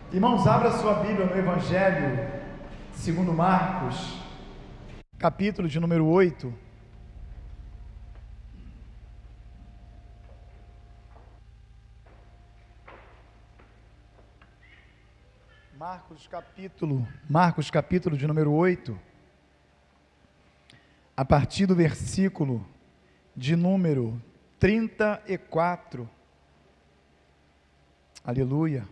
Irmãos, abra sua Bíblia no Evangelho segundo Marcos, capítulo de número 8. Marcos capítulo de número 8, a partir do versículo de número 34. Aleluia.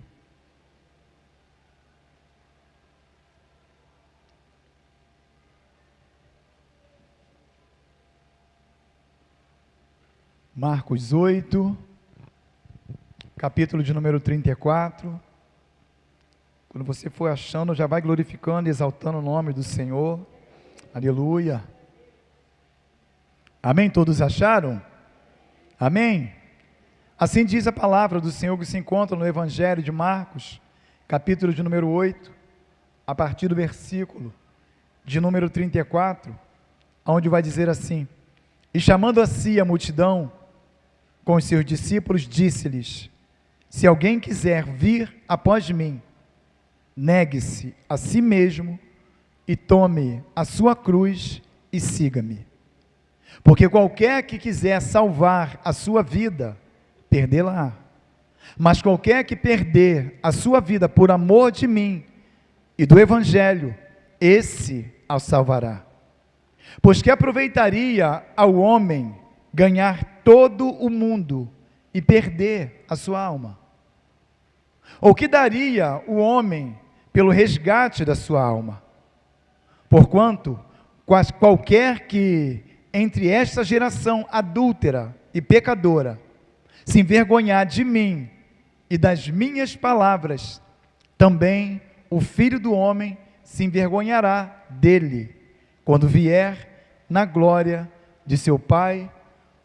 Marcos 8, capítulo de número 34. Quando você for achando, já vai glorificando e exaltando o nome do Senhor. Aleluia. Amém? Todos acharam? Amém? Assim diz a palavra do Senhor que se encontra no Evangelho de Marcos, capítulo de número 8, a partir do versículo de número 34, onde vai dizer assim: E chamando a si a multidão com os seus discípulos, disse-lhes: Se alguém quiser vir após mim, negue-se a si mesmo e tome a sua cruz e siga-me. Porque qualquer que quiser salvar a sua vida, perdê-la-á. Mas qualquer que perder a sua vida por amor de mim e do Evangelho, esse a salvará. Pois que aproveitaria ao homem ganhar todo o mundo e perder a sua alma? Ou que daria o homem pelo resgate da sua alma? Porquanto, qualquer que entre esta geração adúltera e pecadora se envergonhar de mim e das minhas palavras, também o Filho do Homem se envergonhará dele, quando vier na glória de seu Pai,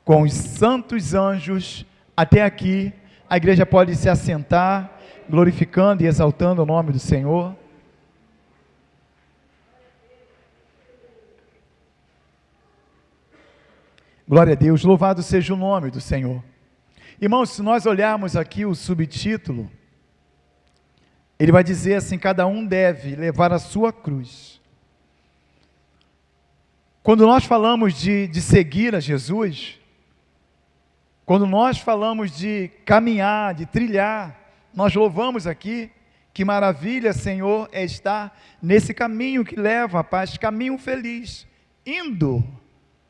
com os santos anjos. Até aqui, a igreja pode se assentar, glorificando e exaltando o nome do Senhor. Glória a Deus, louvado seja o nome do Senhor. Irmãos, se nós olharmos aqui o subtítulo, ele vai dizer assim: cada um deve levar a sua cruz. Quando nós falamos de seguir a Jesus, quando nós falamos de caminhar, de trilhar, nós louvamos aqui, que maravilha, Senhor, é estar nesse caminho que leva a paz, caminho feliz, indo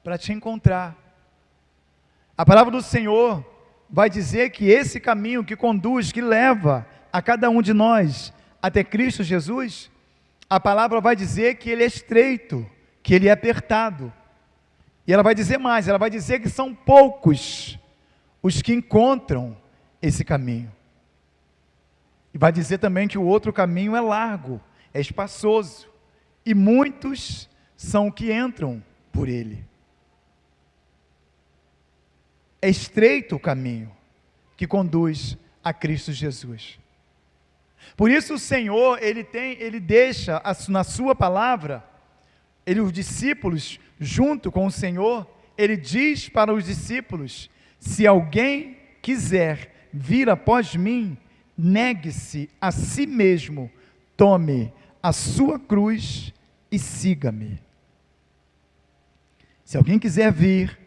para te encontrar. A palavra do Senhor vai dizer que esse caminho que conduz, que leva a cada um de nós até Cristo Jesus, a palavra vai dizer que ele é estreito, que ele é apertado. E ela vai dizer mais, ela vai dizer que são poucos os que encontram esse caminho. E vai dizer também que o outro caminho é largo, é espaçoso, e muitos são os que entram por ele. É estreito o caminho que conduz a Cristo Jesus. Por isso o Senhor, ele deixa na sua palavra, os discípulos, junto com o Senhor, ele diz para os discípulos: se alguém quiser vir após mim, negue-se a si mesmo, tome a sua cruz e siga-me. Se alguém quiser vir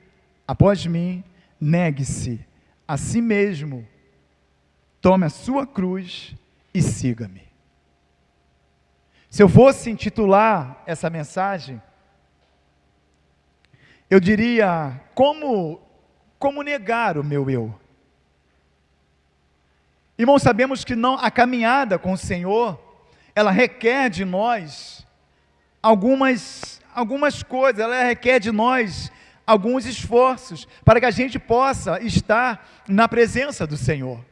após mim, negue-se a si mesmo, tome a sua cruz e siga-me. Se eu fosse intitular essa mensagem, eu diria: como negar o meu eu? Irmãos, sabemos que a caminhada com o Senhor, ela requer de nós algumas coisas, ela requer de nós alguns esforços, para que a gente possa estar na presença do Senhor.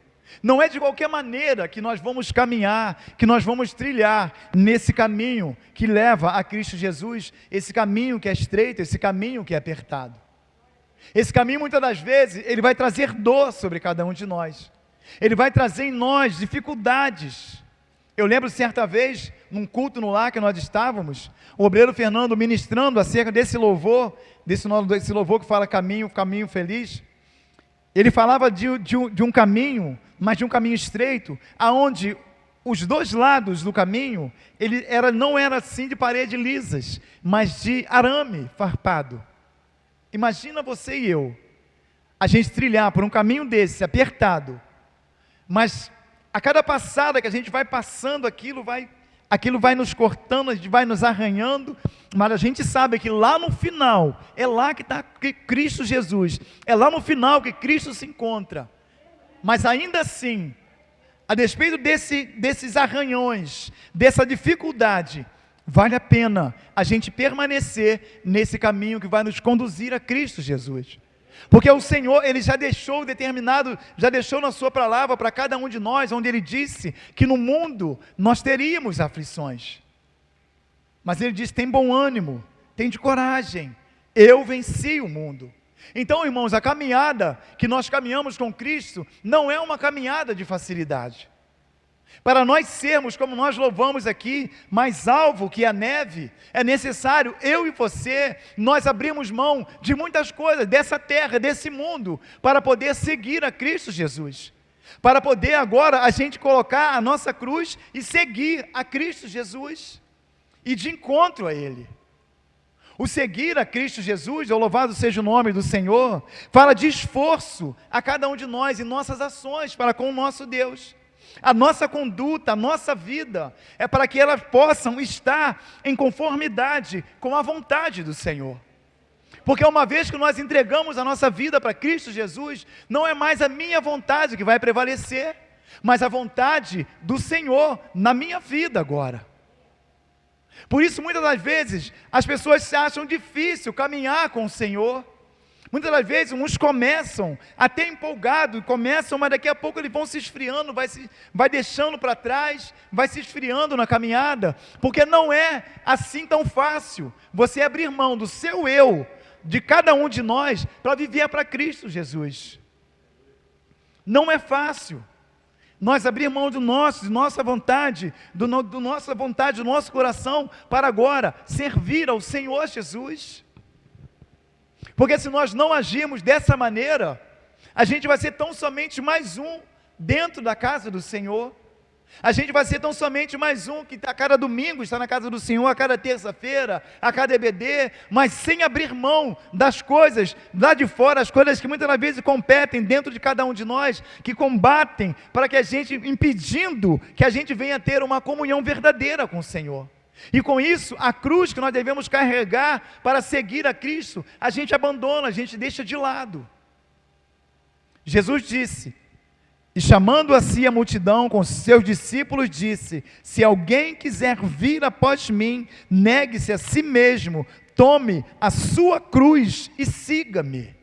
Não é de qualquer maneira que nós vamos caminhar, que nós vamos trilhar nesse caminho que leva a Cristo Jesus, esse caminho que é estreito, esse caminho que é apertado. Esse caminho, muitas das vezes, ele vai trazer dor sobre cada um de nós. Ele vai trazer em nós dificuldades. Eu lembro certa vez, num culto no lar que nós estávamos, o obreiro Fernando ministrando acerca desse louvor que fala caminho feliz. Ele falava de um caminho, mas de um caminho estreito, aonde os dois lados do caminho, não era assim de parede lisas, mas de arame farpado. Imagina você e eu, a gente trilhar por um caminho desse, apertado, mas a cada passada que a gente vai passando, aquilo vai nos cortando, a gente vai nos arranhando, mas a gente sabe que lá no final, é lá que está Cristo Jesus, é lá no final que Cristo se encontra. Mas ainda assim, a despeito desses arranhões, dessa dificuldade, vale a pena a gente permanecer nesse caminho que vai nos conduzir a Cristo Jesus. Porque o Senhor, Ele já deixou na sua palavra para cada um de nós, onde Ele disse que no mundo nós teríamos aflições. Mas Ele disse, tem bom ânimo, tem de coragem, eu venci o mundo. Então, irmãos, a caminhada que nós caminhamos com Cristo, não é uma caminhada de facilidade. Para nós sermos, como nós louvamos aqui, mais alvo que a neve, é necessário, eu e você, nós abrirmos mão de muitas coisas, dessa terra, desse mundo, para poder seguir a Cristo Jesus. Para poder agora a gente colocar a nossa cruz e seguir a Cristo Jesus, e de encontro a Ele. O seguir a Cristo Jesus, ou louvado seja o nome do Senhor, fala de esforço a cada um de nós e nossas ações para com o nosso Deus. A nossa conduta, a nossa vida, é para que elas possam estar em conformidade com a vontade do Senhor. Porque uma vez que nós entregamos a nossa vida para Cristo Jesus, não é mais a minha vontade que vai prevalecer, mas a vontade do Senhor na minha vida agora. Por isso, muitas das vezes, as pessoas se acham difícil caminhar com o Senhor. Muitas das vezes, uns começam até empolgados, mas daqui a pouco eles vão se esfriando, vai deixando para trás, vai se esfriando na caminhada, porque não é assim tão fácil você abrir mão do seu eu, de cada um de nós, para viver para Cristo Jesus. Não é fácil. Nós abrir mão de nossa vontade, do nosso coração, para agora servir ao Senhor Jesus. Porque se nós não agirmos dessa maneira, a gente vai ser tão somente mais um dentro da casa do Senhor. A gente vai ser tão somente mais um que a cada domingo está na casa do Senhor, a cada terça-feira, a cada EBD, mas sem abrir mão das coisas lá de fora, as coisas que muitas vezes competem dentro de cada um de nós, que combatem para que a gente, impedindo que a gente venha ter uma comunhão verdadeira com o Senhor. E com isso, a cruz que nós devemos carregar para seguir a Cristo, a gente abandona, a gente deixa de lado. Jesus disse, e chamando a si a multidão com seus discípulos, disse, se alguém quiser vir após mim, negue-se a si mesmo, tome a sua cruz e siga-me.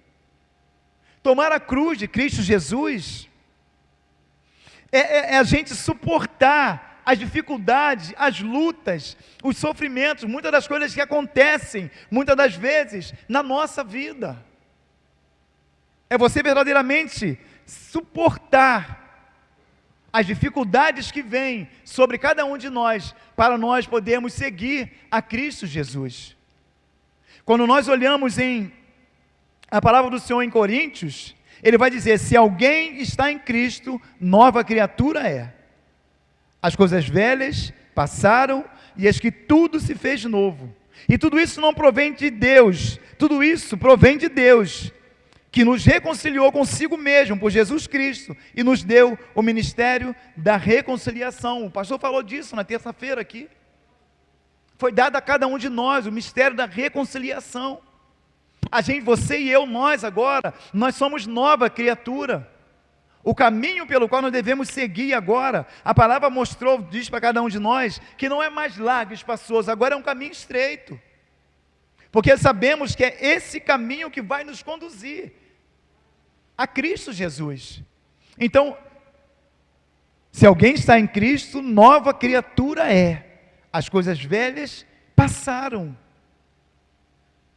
Tomar a cruz de Cristo Jesus é a gente suportar as dificuldades, as lutas, os sofrimentos, muitas das coisas que acontecem, muitas das vezes, na nossa vida. É você verdadeiramente suportar as dificuldades que vêm sobre cada um de nós, para nós podermos seguir a Cristo Jesus. Quando nós olhamos em a palavra do Senhor em Coríntios, ele vai dizer, se alguém está em Cristo, nova criatura é. As coisas velhas passaram e eis que tudo se fez novo. E tudo isso não provém de Deus, tudo isso provém de Deus, que nos reconciliou consigo mesmo por Jesus Cristo e nos deu o ministério da reconciliação. O pastor falou disso na terça-feira aqui. Foi dado a cada um de nós o mistério da reconciliação. A gente, você e eu, nós agora, nós somos nova criatura. O caminho pelo qual nós devemos seguir agora, a palavra diz para cada um de nós, que não é mais largo e espaçoso, agora é um caminho estreito. Porque sabemos que é esse caminho que vai nos conduzir a Cristo Jesus. Então, se alguém está em Cristo, nova criatura é. As coisas velhas passaram.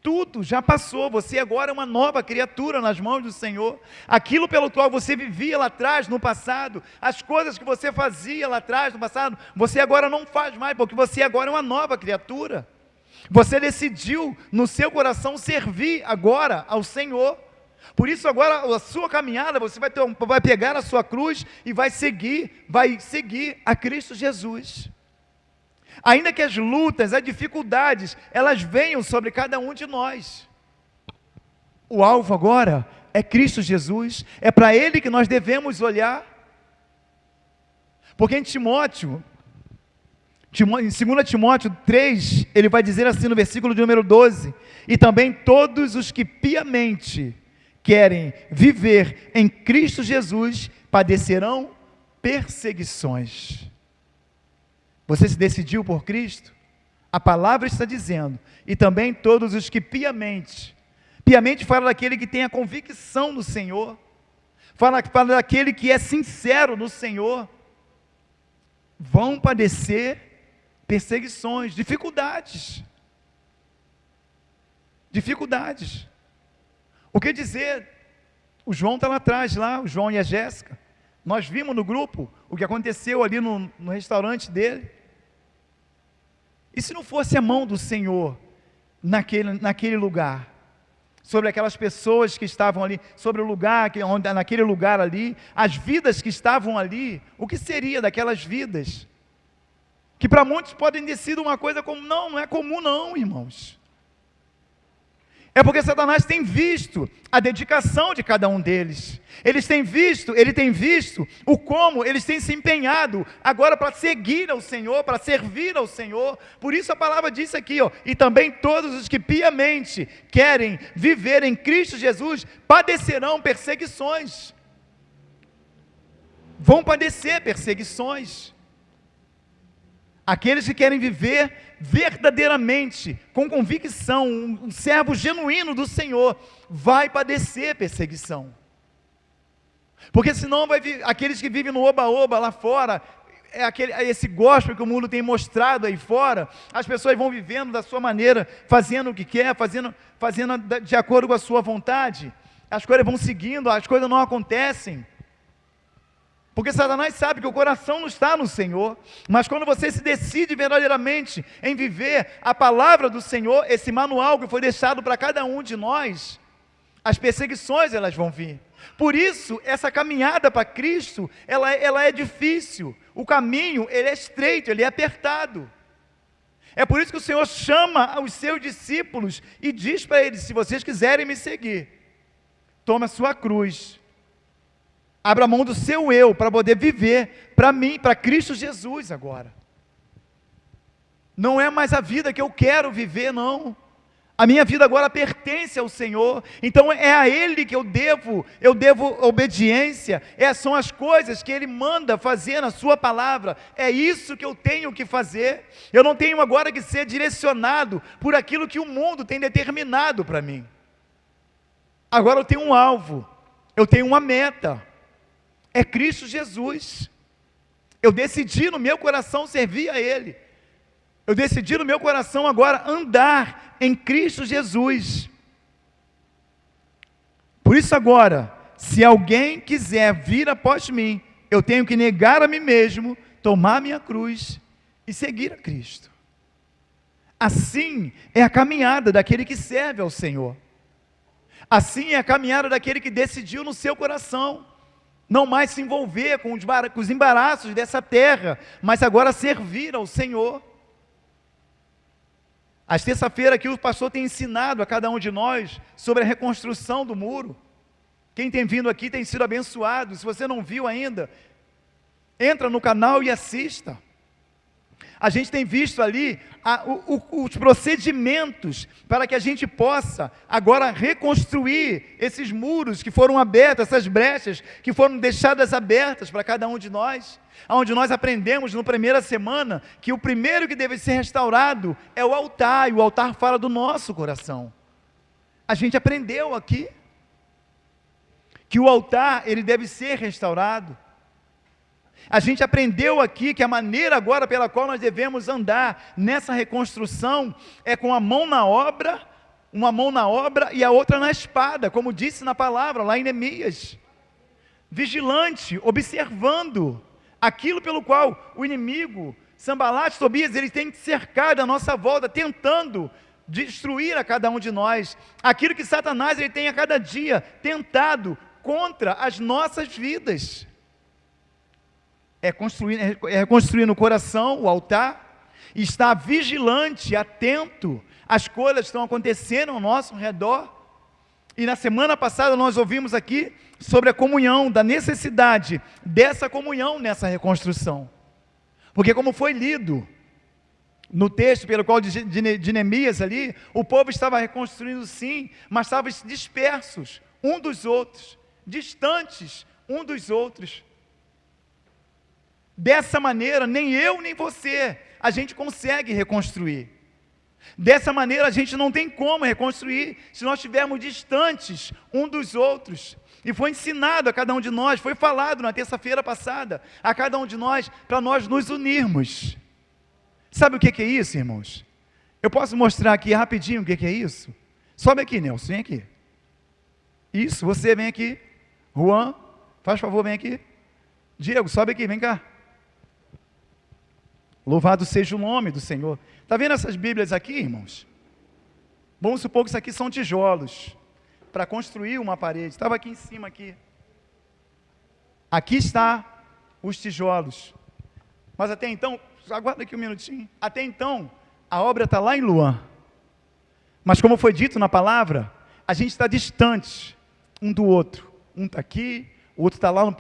Tudo já passou, você agora é uma nova criatura nas mãos do Senhor. Aquilo pelo qual você vivia lá atrás, no passado, as coisas que você fazia lá atrás, no passado, você agora não faz mais, porque você agora é uma nova criatura. Você decidiu no seu coração servir agora ao Senhor. Por isso agora a sua caminhada, você vai pegar a sua cruz e vai seguir a Cristo Jesus. Ainda que as lutas, as dificuldades, elas venham sobre cada um de nós, o alvo agora é Cristo Jesus, é para Ele que nós devemos olhar. Porque em 2 Timóteo 3, ele vai dizer assim no versículo de número 12, e também todos os que piamente querem viver em Cristo Jesus padecerão perseguições. Você se decidiu por Cristo? A palavra está dizendo, e também todos os que piamente fala daquele que tem a convicção no Senhor, fala daquele que é sincero no Senhor, vão padecer perseguições, dificuldades. O que dizer? O João está lá atrás, o João e a Jéssica. Nós vimos no grupo o que aconteceu ali no restaurante dele. E se não fosse a mão do Senhor naquele lugar, sobre aquelas pessoas que estavam ali, sobre o lugar, naquele lugar ali, as vidas que estavam ali, o que seria daquelas vidas? Que para muitos podem ter sido uma coisa comum. Não é comum não, irmãos. É porque Satanás tem visto a dedicação de cada um deles. Ele tem visto o como eles têm se empenhado agora para seguir ao Senhor, para servir ao Senhor. Por isso a palavra diz aqui, e também todos os que piamente querem viver em Cristo Jesus padecerão perseguições. Vão padecer perseguições. Aqueles que querem viver verdadeiramente, com convicção, um servo genuíno do Senhor, vai padecer perseguição. Porque senão aqueles que vivem no oba-oba lá fora, esse gospel que o mundo tem mostrado aí fora, as pessoas vão vivendo da sua maneira, fazendo o que quer, fazendo de acordo com a sua vontade, as coisas vão seguindo, as coisas não acontecem. Porque Satanás sabe que o coração não está no Senhor, mas quando você se decide verdadeiramente em viver a palavra do Senhor, esse manual que foi deixado para cada um de nós, as perseguições elas vão vir. Por isso, essa caminhada para Cristo, ela é difícil, o caminho ele é estreito, ele é apertado. É por isso que o Senhor chama os seus discípulos e diz para eles, se vocês quiserem me seguir, toma a sua cruz, abra mão do seu eu, para poder viver para mim, para Cristo Jesus agora. Não é mais a vida que eu quero viver, não. A minha vida agora pertence ao Senhor, então é a Ele que eu devo obediência, são as coisas que Ele manda fazer na sua palavra, é isso que eu tenho que fazer. Eu não tenho agora que ser direcionado por aquilo que o mundo tem determinado para mim. Agora eu tenho um alvo, eu tenho uma meta, é Cristo Jesus. Eu decidi no meu coração servir a Ele. Eu decidi no meu coração agora andar em Cristo Jesus. Por isso agora, se alguém quiser vir após mim, eu tenho que negar a mim mesmo, tomar minha cruz e seguir a Cristo. Assim é a caminhada daquele que serve ao Senhor. Assim é a caminhada daquele que decidiu no seu coração não mais se envolver com os embaraços dessa terra, mas agora servir ao Senhor. Às terça-feira aqui o pastor tem ensinado a cada um de nós sobre a reconstrução do muro. Quem tem vindo aqui tem sido abençoado. Se você não viu ainda, entra no canal e assista. A gente tem visto ali os procedimentos para que a gente possa agora reconstruir esses muros que foram abertos, essas brechas que foram deixadas abertas para cada um de nós, onde nós aprendemos na primeira semana que o primeiro que deve ser restaurado é o altar, e o altar fala do nosso coração. A gente aprendeu aqui que o altar ele deve ser restaurado. A gente aprendeu aqui que a maneira agora pela qual nós devemos andar nessa reconstrução é com a mão na obra, uma mão na obra e a outra na espada, como disse na palavra lá em Neemias. Vigilante, observando aquilo pelo qual o inimigo, Sanbalate, Tobias, eles têm que cercar da nossa volta, tentando destruir a cada um de nós, aquilo que Satanás ele tem a cada dia tentado contra as nossas vidas. É reconstruir no coração o altar, estar vigilante, atento às coisas que estão acontecendo ao nosso redor. E na semana passada nós ouvimos aqui sobre a comunhão, da necessidade dessa comunhão nessa reconstrução. Porque como foi lido no texto pelo qual de Neemias ali, o povo estava reconstruindo sim, mas estavam dispersos um dos outros, distantes um dos outros. Dessa maneira, nem eu nem você, a gente consegue reconstruir. Dessa maneira, a gente não tem como reconstruir se nós estivermos distantes um dos outros. E foi ensinado a cada um de nós, foi falado na terça-feira passada, a cada um de nós, para nós nos unirmos. Sabe o que é isso, irmãos? Eu posso mostrar aqui rapidinho o que é isso? Sobe aqui, Nelson, vem aqui. Isso, você vem aqui. Juan, faz favor, vem aqui. Diego, sobe aqui, vem cá. Louvado seja o nome do Senhor. Está vendo essas Bíblias aqui, irmãos? Vamos supor que isso aqui são tijolos para construir uma parede. Estava aqui em cima aqui. Aqui está os tijolos. Mas até então, aguarda aqui um minutinho. Até então, a obra está lá em Luan. Mas como foi dito na palavra, a gente está distante um do outro. Um está aqui, o outro está lá no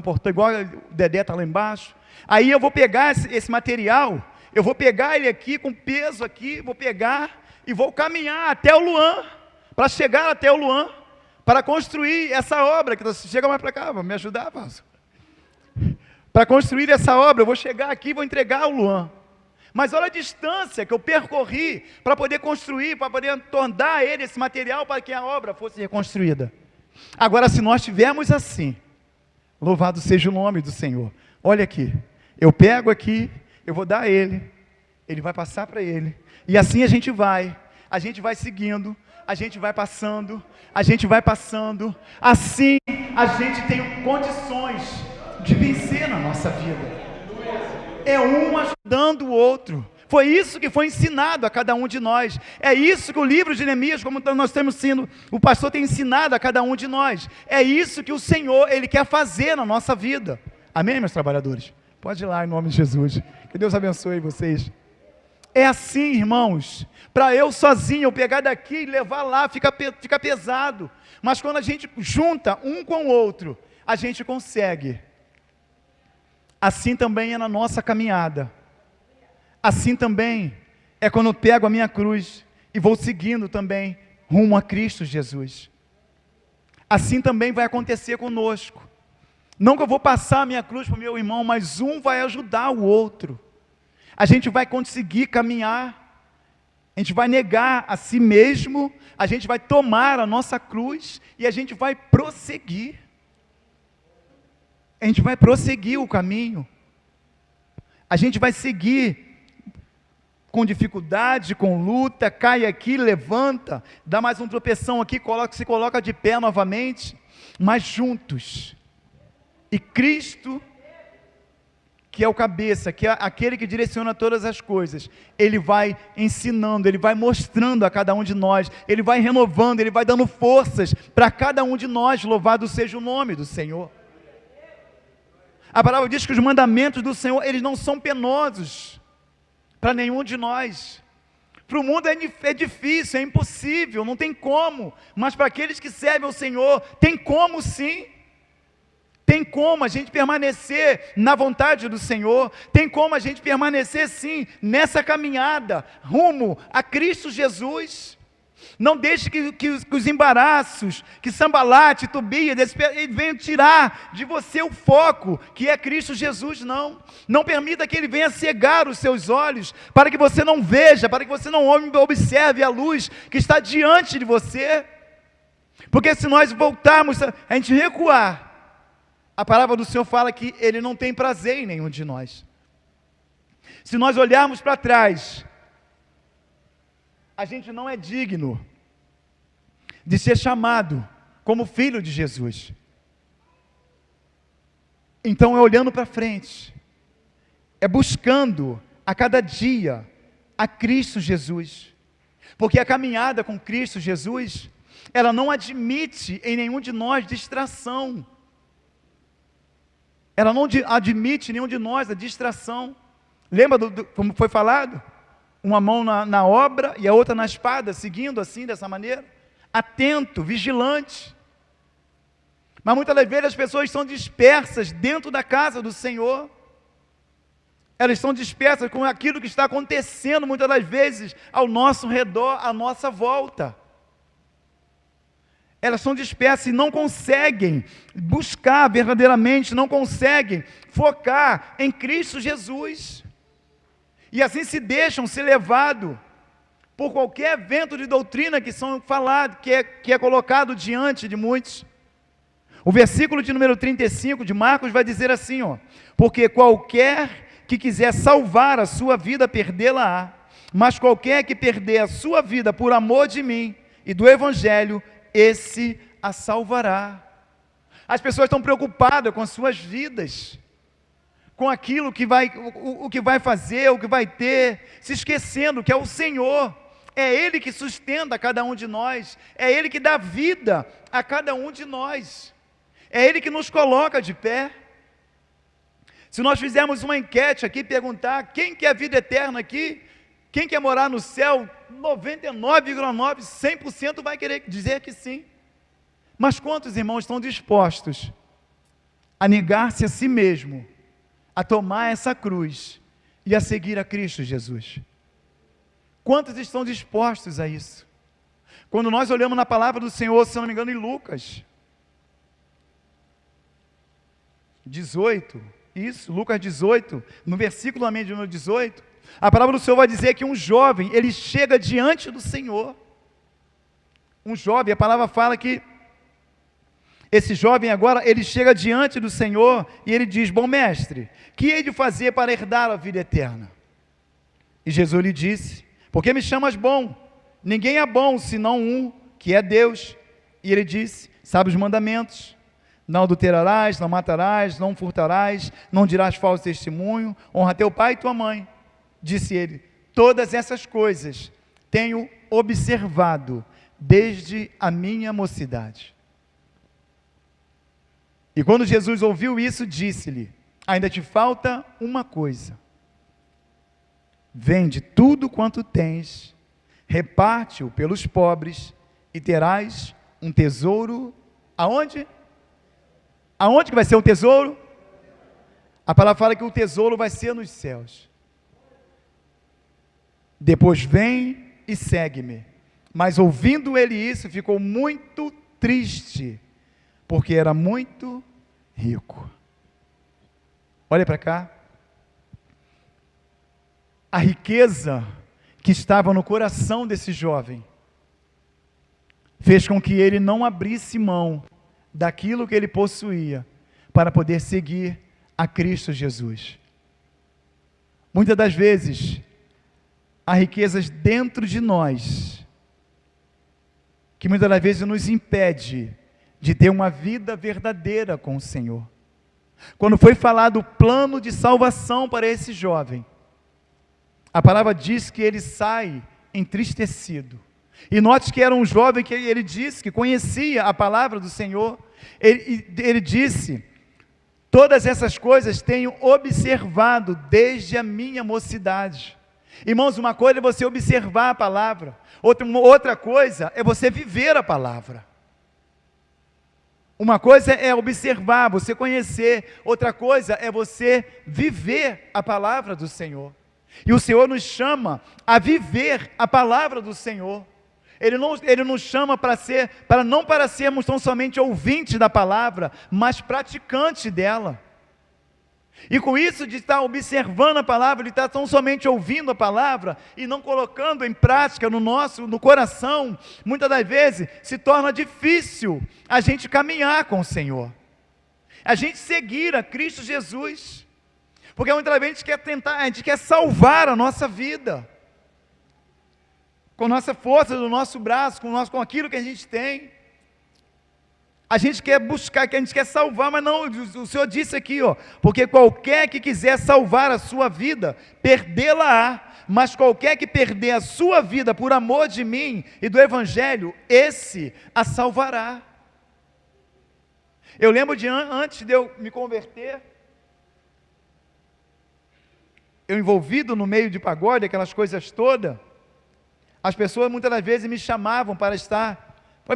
portão, igual o Dedé está lá embaixo. Aí eu vou pegar esse material, eu vou pegar ele aqui com peso aqui, vou pegar e vou caminhar até o Luan, para chegar até o Luan, para construir essa obra, que chega mais para cá, vai me ajudar, Páscoa. Para construir essa obra, eu vou chegar aqui e vou entregar ao Luan. Mas olha a distância que eu percorri para poder construir, para poder tornar ele esse material para que a obra fosse reconstruída. Agora, se nós tivermos assim, louvado seja o nome do Senhor. Olha aqui, eu pego aqui, eu vou dar a ele vai passar para ele, e assim a gente vai seguindo, a gente vai passando, assim a gente tem condições de vencer na nossa vida. É um ajudando o outro. Foi isso que foi ensinado a cada um de nós. É isso que o livro de Neemias, como nós temos sido, o pastor tem ensinado a cada um de nós. É isso que o Senhor, Ele quer fazer na nossa vida. Amém, meus trabalhadores? Pode ir lá em nome de Jesus. Que Deus abençoe vocês. É assim, irmãos. Para eu sozinho, eu pegar daqui e levar lá, fica pesado. Mas quando a gente junta um com o outro, a gente consegue. Assim também é na nossa caminhada. Assim também é quando eu pego a minha cruz e vou seguindo também rumo a Cristo Jesus. Assim também vai acontecer conosco. Não que eu vou passar a minha cruz para o meu irmão, mas um vai ajudar o outro. A gente vai conseguir caminhar, a gente vai negar a si mesmo, a gente vai tomar a nossa cruz e a gente vai prosseguir. A gente vai prosseguir o caminho. A gente vai seguir com dificuldade, com luta, cai aqui, levanta, dá mais um tropeção aqui, se coloca de pé novamente, mas juntos. E Cristo, que é o cabeça, que é aquele que direciona todas as coisas, Ele vai ensinando, Ele vai mostrando a cada um de nós, Ele vai renovando, Ele vai dando forças para cada um de nós, louvado seja o nome do Senhor. A palavra diz que os mandamentos do Senhor, eles não são penosos para nenhum de nós. Para o mundo é difícil, é impossível, não tem como, mas para aqueles que servem ao Senhor, tem como sim. Tem como a gente permanecer na vontade do Senhor, tem como a gente permanecer sim, nessa caminhada, rumo a Cristo Jesus. Não deixe que os embaraços, que Sambalate, Tobias, eles venham tirar de você o foco, que é Cristo Jesus, não. Não permita que ele venha cegar os seus olhos, para que você não veja, para que você não observe a luz que está diante de você. Porque se nós voltarmos, a gente recuar, a palavra do Senhor fala que Ele não tem prazer em nenhum de nós. Se nós olharmos para trás, a gente não é digno de ser chamado como filho de Jesus. Então é olhando para frente, é buscando a cada dia a Cristo Jesus. Porque a caminhada com Cristo Jesus, ela não admite em nenhum de nós distração. Ela não admite em nenhum de nós a distração. Lembra como foi falado? Uma mão na obra e a outra na espada, seguindo assim, dessa maneira. Atento, vigilante. Mas muitas das vezes as pessoas são dispersas dentro da casa do Senhor. Elas estão dispersas com aquilo que está acontecendo muitas das vezes ao nosso redor, à nossa volta. Elas são dispersas e não conseguem buscar verdadeiramente, não conseguem focar em Cristo Jesus. E assim se deixam ser levados por qualquer vento de doutrina que são falado, que é colocado diante de muitos. O versículo de número 35 de Marcos vai dizer assim, porque qualquer que quiser salvar a sua vida, perdê-la-á, mas qualquer que perder a sua vida por amor de mim e do Evangelho, esse a salvará. As pessoas estão preocupadas com as suas vidas, com aquilo que o que vai fazer, o que vai ter, se esquecendo que é o Senhor, é Ele que sustenta cada um de nós, é Ele que dá vida a cada um de nós, é Ele que nos coloca de pé. Se nós fizermos uma enquete aqui, perguntar quem quer a vida eterna aqui, quem quer morar no céu, 99,9%, 100% vai querer dizer que sim. Mas quantos irmãos estão dispostos a negar-se a si mesmo, a tomar essa cruz e a seguir a Cristo Jesus? Quantos estão dispostos a isso? Quando nós olhamos na palavra do Senhor, se não me engano, em Lucas 18, Lucas 18, no versículo também de número 18, a palavra do Senhor vai dizer que um jovem, ele chega diante do Senhor. Um jovem, a palavra fala que esse jovem agora, ele chega diante do Senhor e ele diz: bom mestre, que hei de fazer para herdar a vida eterna? E Jesus lhe disse: por que me chamas bom? Ninguém é bom senão um, que é Deus. E ele disse: sabe os mandamentos: não adulterarás, não matarás, não furtarás, não dirás falso testemunho, honra teu pai e tua mãe. Disse ele: todas essas coisas tenho observado desde a minha mocidade. E quando Jesus ouviu isso, disse-lhe: ainda te falta uma coisa. Vende tudo quanto tens, reparte-o pelos pobres, e terás um tesouro. Aonde? Aonde que vai ser o tesouro? A palavra fala que o tesouro vai ser nos céus. Depois vem e segue-me. Mas ouvindo ele isso, ficou muito triste, porque era muito rico. Olha para cá. A riqueza que estava no coração desse jovem fez com que ele não abrisse mão daquilo que ele possuía para poder seguir a Cristo Jesus. Muitas das vezes, há riquezas dentro de nós que muitas das vezes nos impede de ter uma vida verdadeira com o Senhor. Quando foi falado o plano de salvação para esse jovem, a palavra diz que ele sai entristecido. E note que era um jovem que ele disse que conhecia a palavra do Senhor. Ele disse: todas essas coisas tenho observado desde a minha mocidade. Irmãos, uma coisa é você observar a palavra, outra coisa é você viver a palavra. Uma coisa é observar, você conhecer, outra coisa é você viver a palavra do Senhor. E o Senhor nos chama a viver a palavra do Senhor. Ele nos chama para sermos tão somente ouvintes da palavra, mas praticantes dela. E com isso de estar observando a palavra, de estar tão somente ouvindo a palavra e não colocando em prática no coração, muitas das vezes se torna difícil a gente caminhar com o Senhor, a gente seguir a Cristo Jesus, porque muitas vezes a gente quer salvar a nossa vida, com a nossa força do nosso braço, com aquilo que a gente tem. A gente quer buscar, que a gente quer salvar, mas não, o Senhor disse aqui, ó, porque qualquer que quiser salvar a sua vida, perdê-la-á, mas qualquer que perder a sua vida por amor de mim e do Evangelho, esse a salvará. Eu lembro de antes de eu me converter, eu envolvido no meio de pagode, aquelas coisas todas, as pessoas muitas das vezes me chamavam para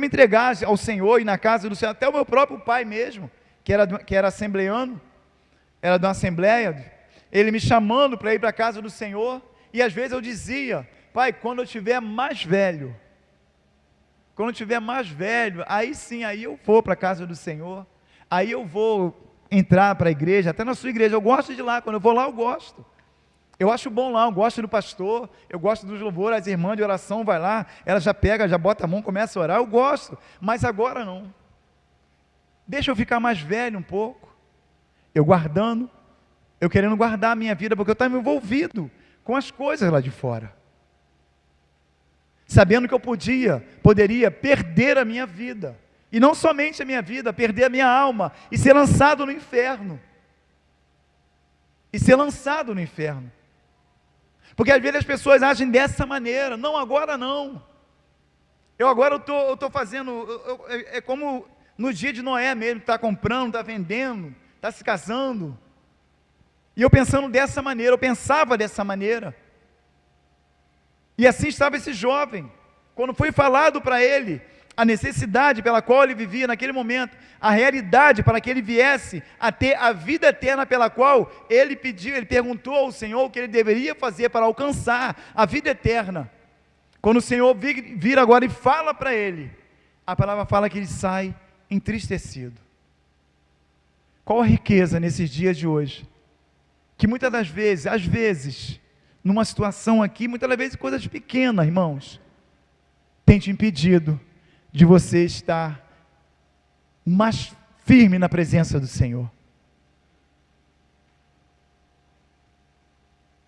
me entregar ao Senhor e na casa do Senhor, até o meu próprio pai mesmo, que era assembleano, era de uma assembleia, ele me chamando para ir para a casa do Senhor, e às vezes eu dizia: pai, quando eu estiver mais velho, aí sim, aí eu vou para a casa do Senhor, aí eu vou entrar para a igreja, até na sua igreja, eu gosto de ir lá, quando eu vou lá eu gosto. Eu acho bom lá, eu gosto do pastor, eu gosto dos louvores, as irmãs de oração vai lá, ela já pega, já bota a mão, começa a orar, eu gosto, mas agora não. Deixa eu ficar mais velho um pouco, eu querendo guardar a minha vida, porque eu estava envolvido com as coisas lá de fora, sabendo que eu poderia perder a minha vida, e não somente a minha vida, perder a minha alma, e ser lançado no inferno, porque às vezes as pessoas agem dessa maneira: não, agora não, eu estou fazendo, é como no dia de Noé mesmo, está comprando, está vendendo, está se casando, e eu pensava dessa maneira, e assim estava esse jovem, quando foi falado para ele a necessidade pela qual ele vivia naquele momento, a realidade para que ele viesse a ter a vida eterna pela qual ele perguntou ao Senhor o que ele deveria fazer para alcançar a vida eterna. Quando o Senhor vira agora e fala para ele, a palavra fala que ele sai entristecido. Qual a riqueza nesses dias de hoje? Que muitas das vezes, às vezes, numa situação aqui, muitas das vezes coisas pequenas, irmãos, tem te impedido de você estar mais firme na presença do Senhor.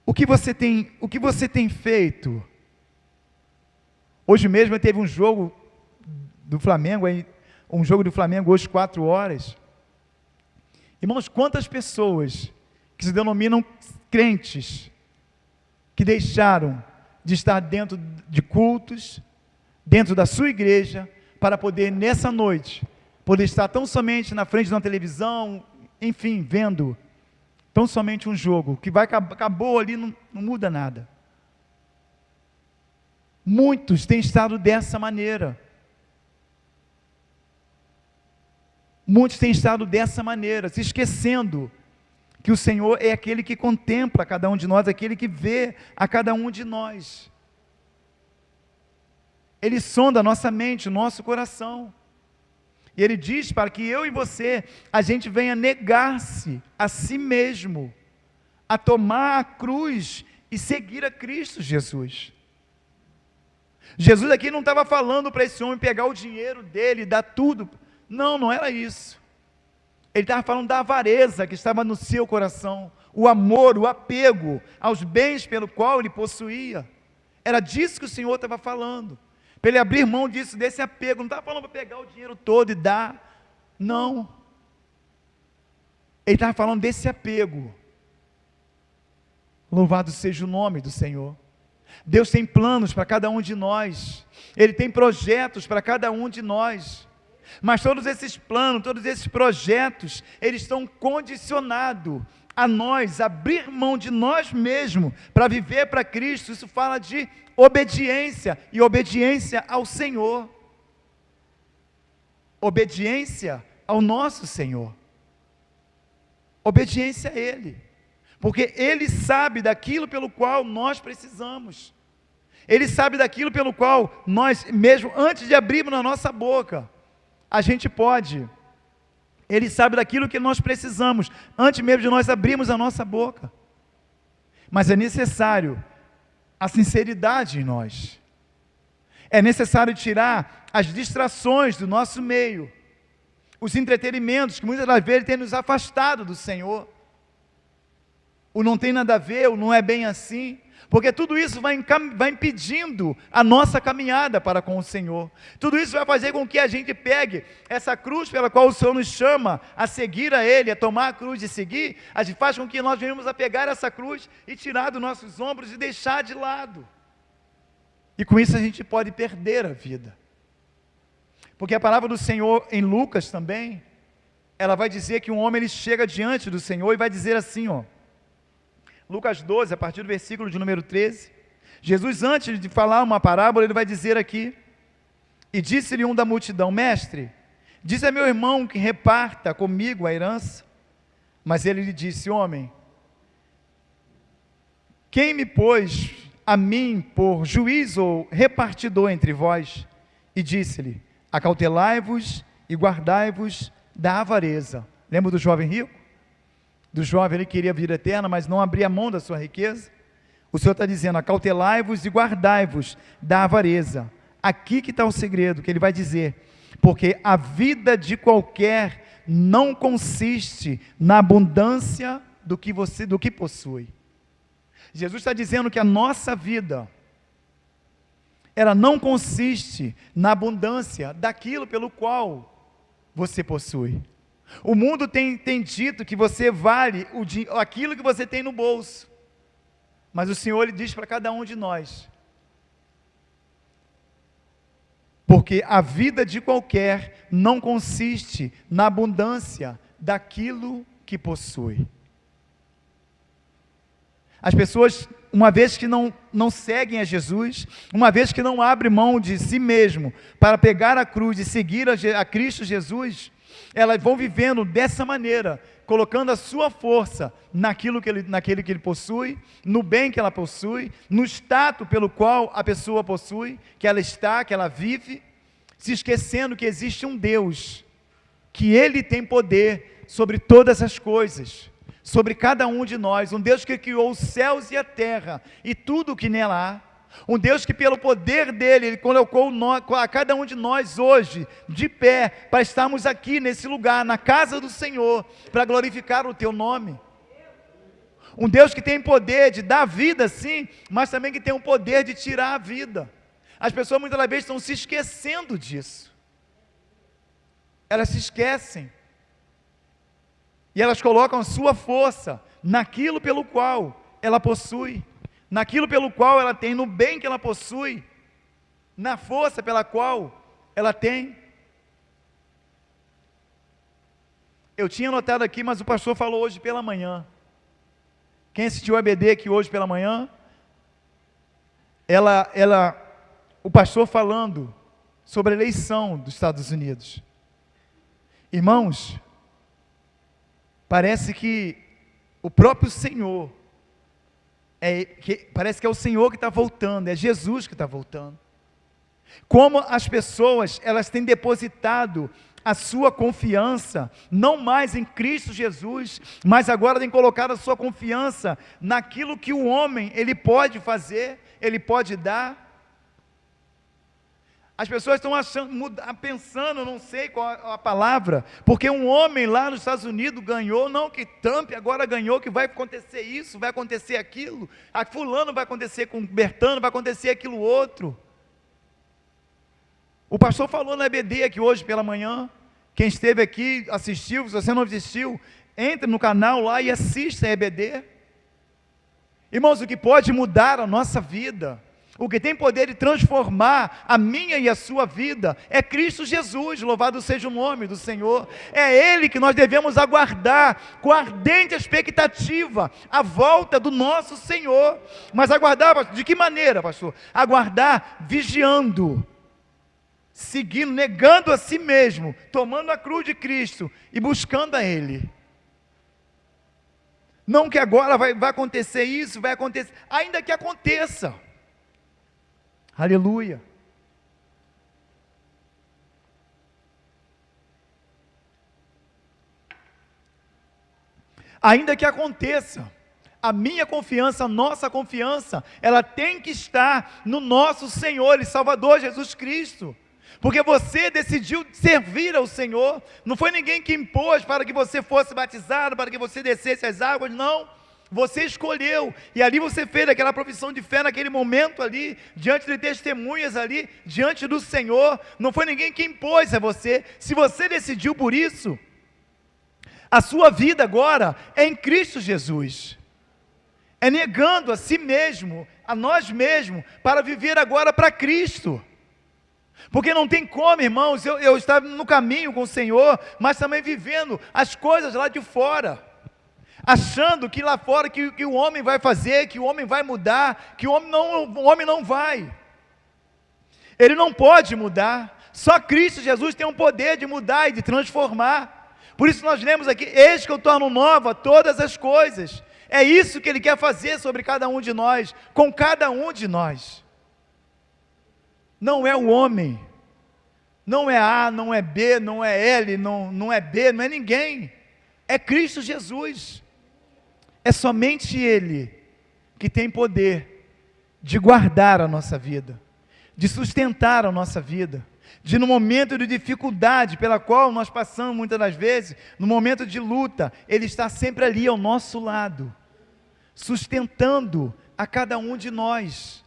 O que você tem feito? Hoje mesmo teve um jogo do Flamengo, hoje 4 horas. Irmãos, quantas pessoas que se denominam crentes, que deixaram de estar dentro de cultos, dentro da sua igreja, para poder nessa noite, poder estar tão somente na frente de uma televisão, enfim, vendo tão somente um jogo, que acabou ali, não muda nada. Muitos têm estado dessa maneira. Se esquecendo que o Senhor é aquele que contempla cada um de nós, aquele que vê a cada um de nós. Ele sonda a nossa mente, o nosso coração. E Ele diz para que eu e você, a gente venha negar-se a si mesmo, a tomar a cruz e seguir a Cristo Jesus. Jesus aqui não estava falando para esse homem pegar o dinheiro dele, dar tudo. Não, não era isso. Ele estava falando da avareza que estava no seu coração, o amor, o apego aos bens pelo qual ele possuía. Era disso que o Senhor estava falando. Para ele abrir mão desse apego. Não estava falando para pegar o dinheiro todo e dar. Não. Ele estava falando desse apego. Louvado seja o nome do Senhor. Deus tem planos para cada um de nós. Ele tem projetos para cada um de nós. Mas todos esses planos, todos esses projetos, eles estão condicionados a nós abrir mão de nós mesmos para viver para Cristo. Isso fala de obediência, e obediência ao Senhor, obediência ao nosso Senhor, obediência a Ele, porque Ele sabe daquilo pelo qual nós precisamos, Ele sabe daquilo pelo qual nós, mesmo antes de abrirmos na nossa boca, a gente pode, Ele sabe daquilo que nós precisamos, antes mesmo de nós abrirmos a nossa boca, mas é necessário a sinceridade em nós, é necessário tirar as distrações do nosso meio, os entretenimentos que muitas das vezes têm nos afastado do Senhor, o não tem nada a ver, o não é bem assim, Porque tudo isso vai impedindo a nossa caminhada para com o Senhor. Tudo isso vai fazer com que a gente pegue essa cruz pela qual o Senhor nos chama a seguir a Ele, a tomar a cruz e seguir, a gente faz com que nós venhamos a pegar essa cruz e tirar dos nossos ombros e deixar de lado. E com isso a gente pode perder a vida. Porque a palavra do Senhor em Lucas também, ela vai dizer que um homem ele chega diante do Senhor e vai dizer assim, Lucas 12, a partir do versículo de número 13, Jesus, antes de falar uma parábola, ele vai dizer aqui: e disse-lhe um da multidão: mestre, diz a meu irmão que reparta comigo a herança. Mas ele lhe disse: homem, quem me pôs a mim por juiz ou repartidor entre vós? E disse-lhe: acautelai-vos e guardai-vos da avareza. Lembra do jovem rico? Do jovem, ele queria a vida eterna, mas não abria mão da sua riqueza. O Senhor está dizendo: acautelai-vos e guardai-vos da avareza. Aqui que está o segredo, que ele vai dizer: porque a vida de qualquer não consiste na abundância do que possui. Jesus está dizendo que a nossa vida, ela não consiste na abundância daquilo pelo qual você possui. O mundo tem dito que você vale aquilo que você tem no bolso, mas o Senhor ele diz para cada um de nós: porque a vida de qualquer não consiste na abundância daquilo que possui. As pessoas, uma vez que não seguem a Jesus, uma vez que não abrem mão de si mesmo para pegar a cruz e seguir a Cristo Jesus, elas vão vivendo dessa maneira, colocando a sua força naquilo naquele que ele possui, no bem que ela possui, no status pelo qual a pessoa possui, que ela está, que ela vive, se esquecendo que existe um Deus, que Ele tem poder sobre todas as coisas, sobre cada um de nós, um Deus que criou os céus e a terra, e tudo o que nela há, um Deus que pelo poder dele, Ele colocou a cada um de nós hoje, de pé, para estarmos aqui nesse lugar, na casa do Senhor, para glorificar o teu nome. Um Deus que tem poder de dar vida sim, mas também que tem o poder de tirar a vida. As pessoas muitas vezes estão se esquecendo disso. Elas se esquecem. E elas colocam a sua força naquilo pelo qual ela possui, naquilo pelo qual ela tem, no bem que ela possui, na força pela qual ela tem. Eu tinha anotado aqui, mas o pastor falou hoje pela manhã. Quem assistiu a EBD aqui hoje pela manhã, o pastor falando sobre a eleição dos Estados Unidos. Irmãos, parece que o próprio Senhor, parece que é o Senhor que está voltando, é Jesus que está voltando. Como as pessoas, elas têm depositado a sua confiança, não mais em Cristo Jesus, mas agora têm colocado a sua confiança naquilo que o homem, ele pode fazer, ele pode dar. As pessoas estão pensando, não sei qual a palavra, porque um homem lá nos Estados Unidos ganhou, não que Trump agora ganhou, que vai acontecer isso, vai acontecer aquilo, a fulano vai acontecer com Bertano, vai acontecer aquilo outro. O pastor falou na EBD aqui hoje pela manhã, quem esteve aqui, assistiu, se você não assistiu, entre no canal lá e assista a EBD. Irmãos, o que pode mudar a nossa vida, o que tem poder de transformar a minha e a sua vida, é Cristo Jesus, louvado seja o nome do Senhor. É Ele que nós devemos aguardar, com ardente expectativa, a volta do nosso Senhor. Mas aguardar, pastor, de que maneira, pastor? Aguardar vigiando, seguindo, negando a si mesmo, tomando a cruz de Cristo e buscando a Ele. Não que agora vai acontecer isso, vai acontecer, ainda que aconteça. Aleluia. Ainda que aconteça, a minha confiança, a nossa confiança, ela tem que estar no nosso Senhor e Salvador Jesus Cristo. Porque você decidiu servir ao Senhor, não foi ninguém que impôs para que você fosse batizado, para que você descesse as águas, não. Você escolheu, e ali você fez aquela profissão de fé naquele momento ali, diante de testemunhas ali, diante do Senhor. Não foi ninguém que impôs a você. Se você decidiu por isso, a sua vida agora é em Cristo Jesus. É negando a si mesmo, a nós mesmos, para viver agora para Cristo. Porque não tem como, irmãos, eu estar no caminho com o Senhor, mas também vivendo as coisas lá de fora, achando que lá fora que o homem vai fazer, que o homem vai mudar, que o homem não vai. Ele não pode mudar. Só Cristo Jesus tem o poder de mudar e de transformar. Por isso nós lemos aqui: eis que eu torno nova todas as coisas. É isso que Ele quer fazer sobre cada um de nós, com cada um de nós. Não é o homem, não é A, não é B, não é L, não é B, não é ninguém. É Cristo Jesus. É somente Ele que tem poder de guardar a nossa vida, de sustentar a nossa vida, de no momento de dificuldade pela qual nós passamos muitas das vezes, no momento de luta, Ele está sempre ali ao nosso lado, sustentando a cada um de nós.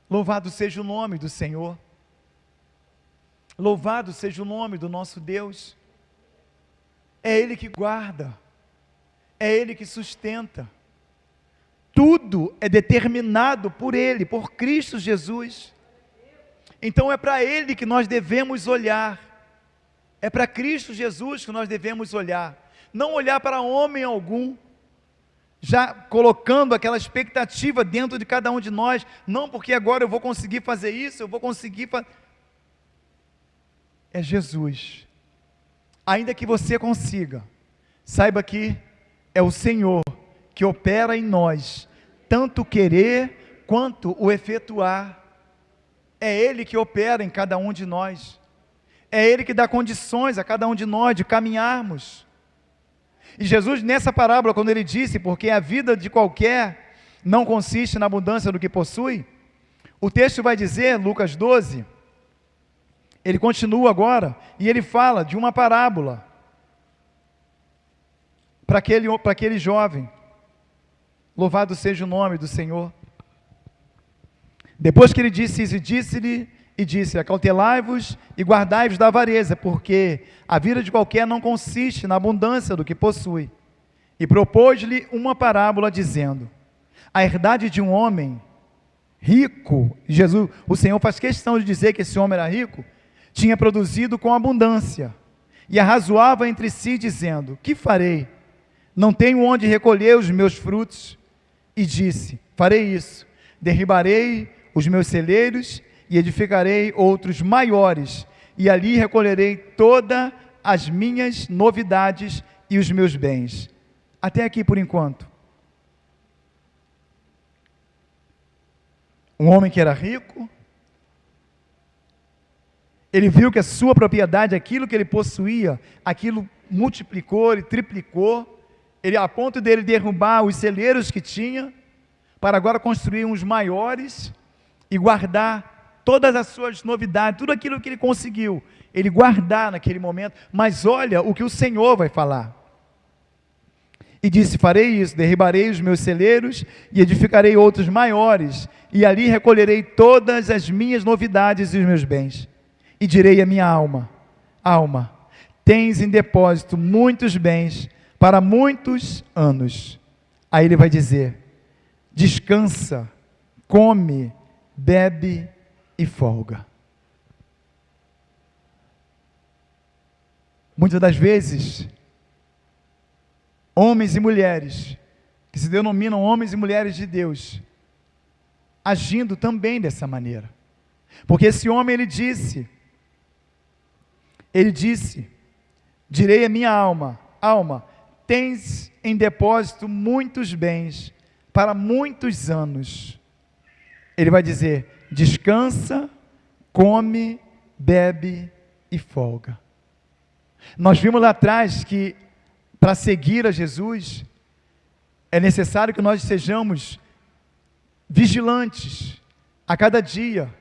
Louvado seja o nome do Senhor, louvado seja o nome do nosso Deus. É Ele que guarda, é Ele que sustenta, tudo é determinado por Ele, por Cristo Jesus. Então é para Ele que nós devemos olhar, é para Cristo Jesus que nós devemos olhar, não olhar para homem algum, já colocando aquela expectativa dentro de cada um de nós, não porque agora eu vou conseguir fazer isso, eu vou conseguir fazer. É Jesus. Ainda que você consiga, saiba que é o Senhor que opera em nós, tanto o querer quanto o efetuar. É Ele que opera em cada um de nós, é Ele que dá condições a cada um de nós de caminharmos. E Jesus, nessa parábola, quando Ele disse, porque a vida de qualquer não consiste na abundância do que possui, o texto vai dizer, Lucas 12, Ele continua agora, e Ele fala de uma parábola, para aquele jovem. Louvado seja o nome do Senhor. Depois que Ele disse isso, disse: acautelai-vos e guardai-vos da avareza, porque a vida de qualquer não consiste na abundância do que possui. E propôs-lhe uma parábola, dizendo: a herdade de um homem rico, o Senhor faz questão de dizer que esse homem era rico, tinha produzido com abundância, e arrazoava entre si, dizendo: que farei? Não tenho onde recolher os meus frutos. E disse: farei isso, derribarei os meus celeiros e edificarei outros maiores, e ali recolherei todas as minhas novidades e os meus bens. Até aqui por enquanto. Um homem que era rico, ele viu que a sua propriedade, aquilo que ele possuía, aquilo multiplicou, ele triplicou, ele, a ponto dele derrubar os celeiros que tinha, para agora construir uns maiores, e guardar todas as suas novidades, tudo aquilo que ele conseguiu, ele guardar naquele momento. Mas olha o que o Senhor vai falar. E disse: farei isso, derribarei os meus celeiros e edificarei outros maiores, e ali recolherei todas as minhas novidades e os meus bens. E direi à minha alma: alma, tens em depósito muitos bens para muitos anos. Aí ele vai dizer: descansa, come, bebe e folga. Muitas das vezes, homens e mulheres, que se denominam homens e mulheres de Deus, agindo também dessa maneira. Porque esse homem, ele disse, direi à minha alma: alma, tens em depósito muitos bens para muitos anos. Ele vai dizer: descansa, come, bebe e folga. Nós vimos lá atrás que para seguir a Jesus é necessário que nós sejamos vigilantes a cada dia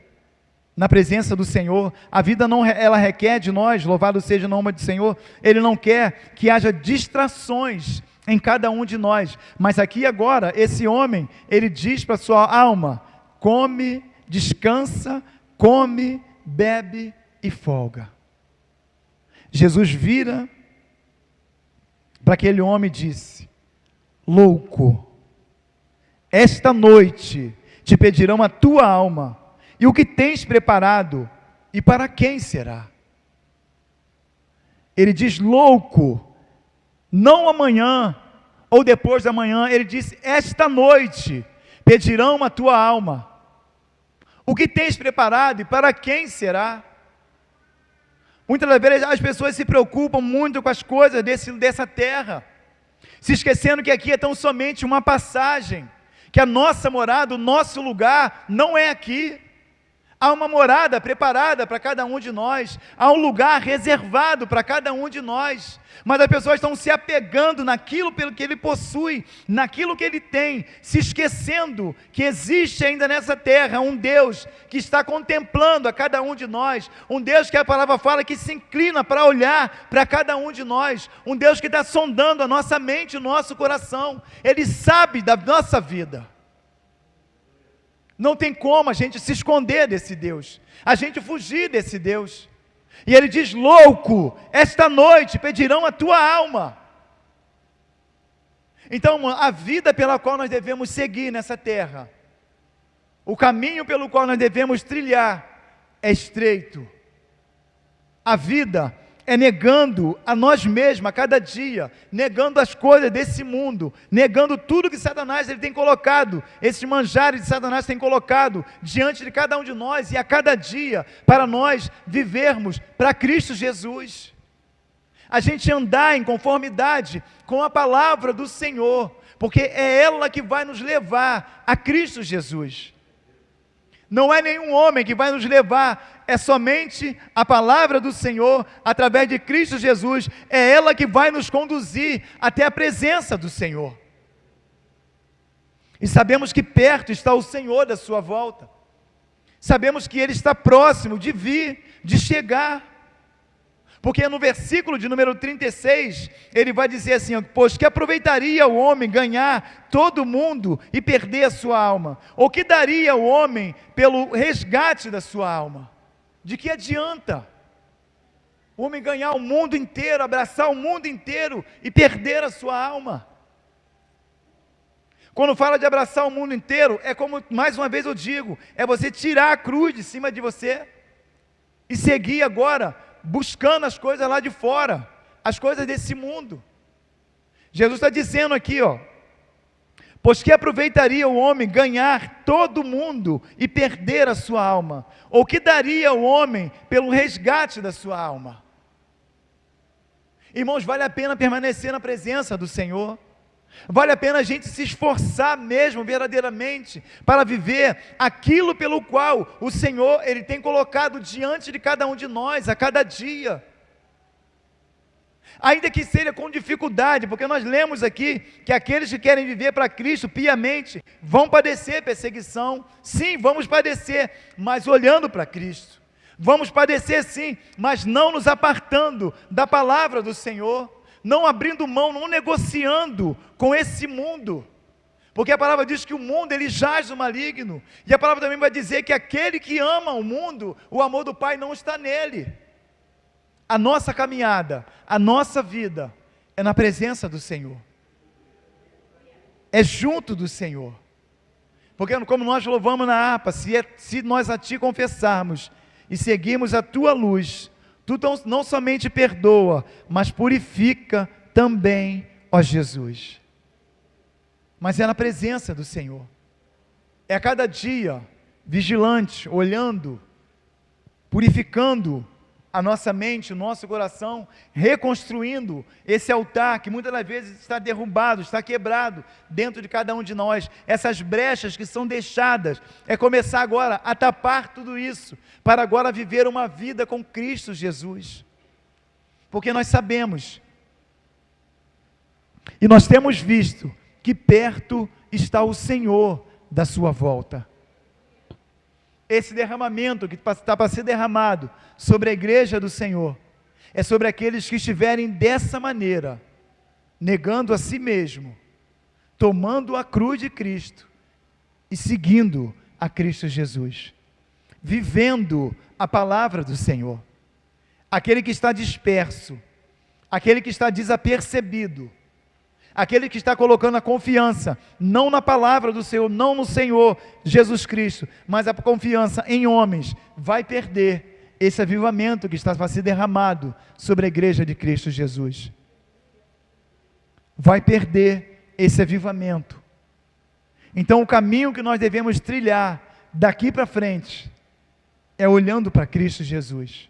na presença do Senhor. A vida ela requer de nós, louvado seja o nome do Senhor, Ele não quer que haja distrações em cada um de nós. Mas aqui e agora, esse homem, ele diz para sua alma: come, descansa, come, bebe e folga. Jesus vira para aquele homem e disse: louco, esta noite te pedirão a tua alma, e o que tens preparado, e para quem será? Ele diz: louco, não amanhã, ou depois da manhã. Ele diz: esta noite pedirão a tua alma, o que tens preparado, e para quem será? Muitas das vezes as pessoas se preocupam muito com as coisas dessa terra, se esquecendo que aqui é tão somente uma passagem, que a nossa morada, o nosso lugar não é aqui. Há uma morada preparada para cada um de nós, há um lugar reservado para cada um de nós, mas as pessoas estão se apegando naquilo pelo que ele possui, naquilo que ele tem, se esquecendo que existe ainda nessa terra um Deus que está contemplando a cada um de nós, um Deus que a palavra fala que se inclina para olhar para cada um de nós, um Deus que está sondando a nossa mente, o nosso coração. Ele sabe da nossa vida. Não tem como a gente se esconder desse Deus, a gente fugir desse Deus. E ele diz: louco, esta noite pedirão a tua alma. Então, a vida pela qual nós devemos seguir nessa terra, o caminho pelo qual nós devemos trilhar é estreito. A vida é negando a nós mesmos a cada dia, negando as coisas desse mundo, negando tudo que Satanás ele tem colocado, esses manjares de Satanás tem colocado diante de cada um de nós, e a cada dia, para nós vivermos para Cristo Jesus. A gente andar em conformidade com a palavra do Senhor, porque é ela que vai nos levar a Cristo Jesus. Não é nenhum homem que vai nos levar, é somente a palavra do Senhor, através de Cristo Jesus, é ela que vai nos conduzir até a presença do Senhor. E sabemos que perto está o Senhor da sua volta, sabemos que Ele está próximo de vir, de chegar, porque no versículo de número 36, ele vai dizer assim: pois que aproveitaria o homem ganhar todo mundo e perder a sua alma? Ou que daria o homem pelo resgate da sua alma? De que adianta o homem ganhar o mundo inteiro, abraçar o mundo inteiro e perder a sua alma? Quando fala de abraçar o mundo inteiro, é como, mais uma vez eu digo, é você tirar a cruz de cima de você e seguir agora buscando as coisas lá de fora, as coisas desse mundo. Jesus está dizendo aqui, pois que aproveitaria o homem ganhar todo mundo e perder a sua alma? Ou que daria o homem pelo resgate da sua alma? Irmãos, vale a pena permanecer na presença do Senhor, vale a pena a gente se esforçar mesmo, verdadeiramente, para viver aquilo pelo qual o Senhor, Ele tem colocado diante de cada um de nós, a cada dia, ainda que seja com dificuldade, porque nós lemos aqui, que aqueles que querem viver para Cristo piamente, vão padecer perseguição, sim, vamos padecer, mas olhando para Cristo, vamos padecer sim, mas não nos apartando da palavra do Senhor, não abrindo mão, não negociando com esse mundo, porque a palavra diz que o mundo ele jaz do maligno, e a palavra também vai dizer que aquele que ama o mundo, o amor do Pai não está nele. A nossa caminhada, a nossa vida, é na presença do Senhor, é junto do Senhor, porque como nós louvamos na harpa, se nós a Ti confessarmos, e seguirmos a Tua luz, Tu não somente perdoa, mas purifica também, ó Jesus. Mas é na presença do Senhor, é a cada dia, vigilante, olhando, purificando a nossa mente, o nosso coração, reconstruindo esse altar que muitas das vezes está derrubado, está quebrado dentro de cada um de nós, essas brechas que são deixadas, é começar agora a tapar tudo isso, para agora viver uma vida com Cristo Jesus, porque nós sabemos, e nós temos visto, que perto está o Senhor da sua volta. Esse derramamento que está para ser derramado sobre a igreja do Senhor, é sobre aqueles que estiverem dessa maneira, negando a si mesmo, tomando a cruz de Cristo e seguindo a Cristo Jesus, vivendo a palavra do Senhor. Aquele que está disperso, aquele que está desapercebido, aquele que está colocando a confiança, não na palavra do Senhor, não no Senhor Jesus Cristo, mas a confiança em homens, vai perder esse avivamento que está para ser derramado sobre a igreja de Cristo Jesus. Vai perder esse avivamento. Então o caminho que nós devemos trilhar daqui para frente é olhando para Cristo Jesus,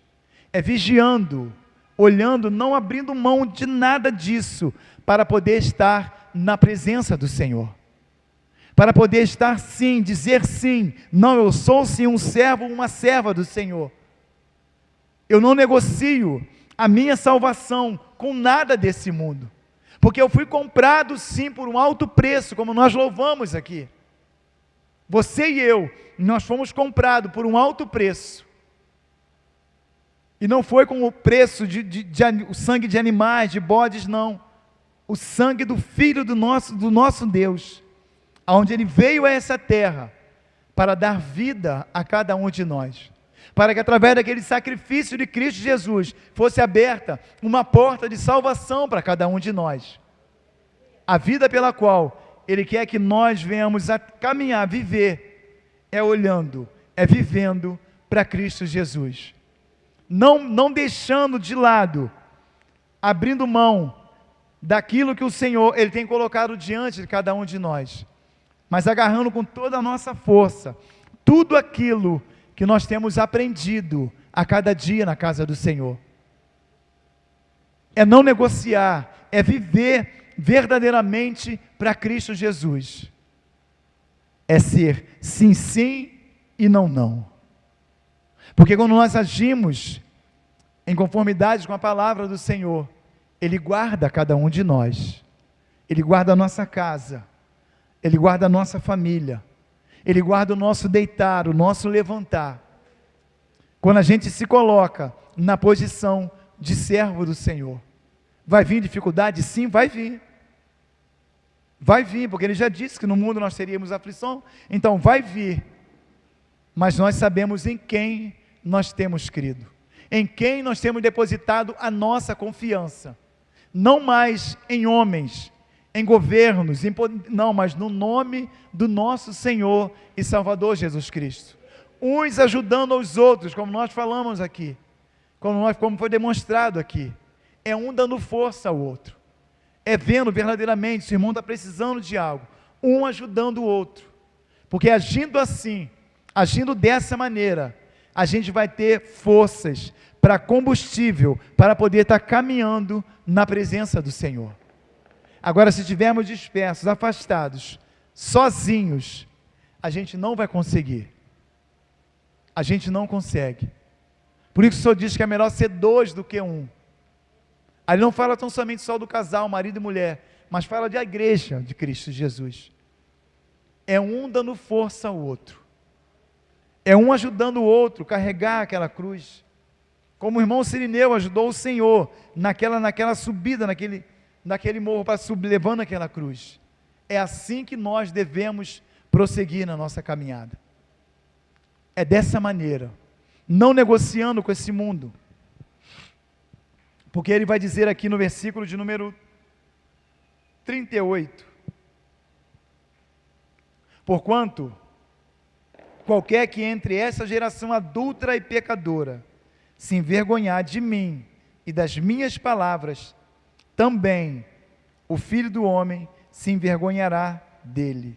é vigiando, olhando, não abrindo mão de nada disso, para poder estar na presença do Senhor, para poder estar sim, dizer sim, não, eu sou sim um servo, uma serva do Senhor, eu não negocio a minha salvação com nada desse mundo, porque eu fui comprado sim por um alto preço, como nós louvamos aqui, você e eu, nós fomos comprados por um alto preço, e não foi com o preço de sangue de animais, de bodes, não, o sangue do Filho do nosso Deus, aonde Ele veio a essa terra, para dar vida a cada um de nós, para que através daquele sacrifício de Cristo Jesus, fosse aberta uma porta de salvação para cada um de nós, a vida pela qual Ele quer que nós venhamos a caminhar, viver, é olhando, é vivendo para Cristo Jesus, não deixando de lado, abrindo mão, daquilo que o Senhor, Ele tem colocado diante de cada um de nós, mas agarrando com toda a nossa força, tudo aquilo que nós temos aprendido a cada dia na casa do Senhor, é não negociar, é viver verdadeiramente para Cristo Jesus, é ser sim, sim e não, não, porque quando nós agimos em conformidade com a palavra do Senhor, Ele guarda cada um de nós, Ele guarda a nossa casa, Ele guarda a nossa família, Ele guarda o nosso deitar, o nosso levantar, quando a gente se coloca na posição de servo do Senhor. Vai vir dificuldade? Sim, vai vir, porque Ele já disse que no mundo nós teríamos aflição, então vai vir, mas nós sabemos em quem nós temos crido, em quem nós temos depositado a nossa confiança, não mais em homens, em governos, não, mas no nome do nosso Senhor e Salvador Jesus Cristo, uns ajudando aos outros, como nós falamos aqui, como foi demonstrado aqui, é um dando força ao outro, é vendo verdadeiramente, se o irmão está precisando de algo, um ajudando o outro, porque agindo assim, agindo dessa maneira, a gente vai ter forças para combustível, para poder estar caminhando na presença do Senhor. Agora, se estivermos dispersos, afastados, sozinhos, a gente não vai conseguir, a gente não consegue, por isso o Senhor diz que é melhor ser dois do que um. Ele não fala tão somente só do casal, marido e mulher, mas fala da igreja de Cristo Jesus, é um dando força ao outro, é um ajudando o outro, carregar aquela cruz, como o irmão Cirineu ajudou o Senhor, naquela subida, naquele morro, para subir, levando aquela cruz, é assim que nós devemos prosseguir na nossa caminhada, é dessa maneira, não negociando com esse mundo, porque Ele vai dizer aqui no versículo de número 38, porquanto, qualquer que entre essa geração adúltera e pecadora, se envergonhar de mim e das minhas palavras, também o Filho do Homem se envergonhará dele,